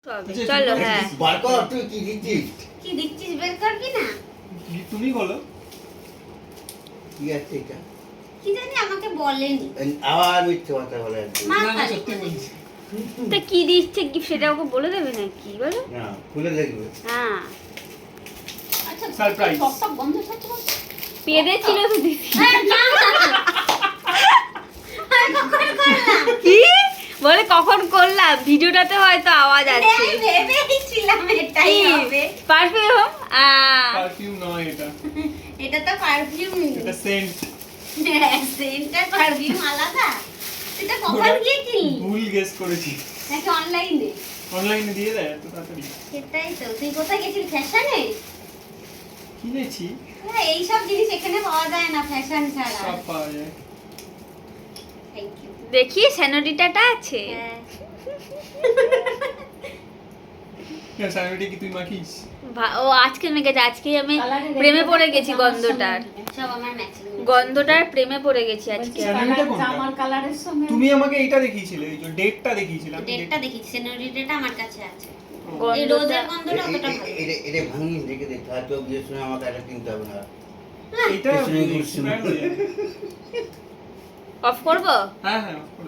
চলো হ্যাঁ বার কর তুই কি দিচ্ছিস কি দিচ্ছিস বের করবি না? তুমি বলো কি আছে এটা কি জানি আমাকে বলেনি। আবার মিথ্যে কথা বলে আর কি। মা না, না, খালি সত্যি বলে। বলছি। তা কি দিচ্ছে কি সেটা ওকে বলে দেবে না কি বলো না খুলে দেখবে হ্যাঁ আচ্ছা Surprise. সব বন্ধ থাকতে বলছে। পেরেছিল তো দিদি হ্যাঁ, না। আমি কখন করলাম? কি বলে কখন করলাম ভিডিওটাতে হয়তো আওয়াজ আছে এই ভেবেছিলাম এটাই হবে। পারফিউম পারফিউম নয় এটা, এটা তো পারফিউম। এটা সেন্ট। সেন্টার পারফিউম আলাদা। এটা কখন গিয়েছিলি? ভুল গেস করেছি। নাকি অনলাইনে? অনলাইনে দিয়ে দেয় এত তাড়াতাড়ি। সেটাই তো। তুই কোথায় গেছিলি? ফ্যাশনে? কিনেছি, হ্যাঁ, এইসব জিনিস এখানে পাওয়া যায় না ফ্যাশন ছাড়া। সব পাওয়া যায়। Thank you. দেখি স্যানোডিটাটা আছে স্যানিটারি কি তুই মাখিস? ও আজকে মেখেছে আজকে আমি প্রেমে পড়ে গেছি গন্ধটার সব আমার ম্যাচিং। গন্ধটার প্রেমে পড়ে গেছি আজকে স্যানিটারি কোনটা? জামার কালারের সঙ্গে তুমি আমাকে এইটা দেখিয়েছিলে, এই যে ডেটটা দেখিয়েছিলে। আমি ডেটটা দেখিছি, সেনোরিটাটা আমার কাছে আছে। ও, এই গন্ধটা রোজের গন্ধটা অতটা ভালো। এটা ভাঙিয়ে রেখে দে হয়তো বিয়ের সময় আমাকে এটা কিনতে হবে না এইটা পিছনে ঘুরছি না। expire হয়ে যাবে। অফ করবো হ্যাঁ হ্যাঁ off করে দাও।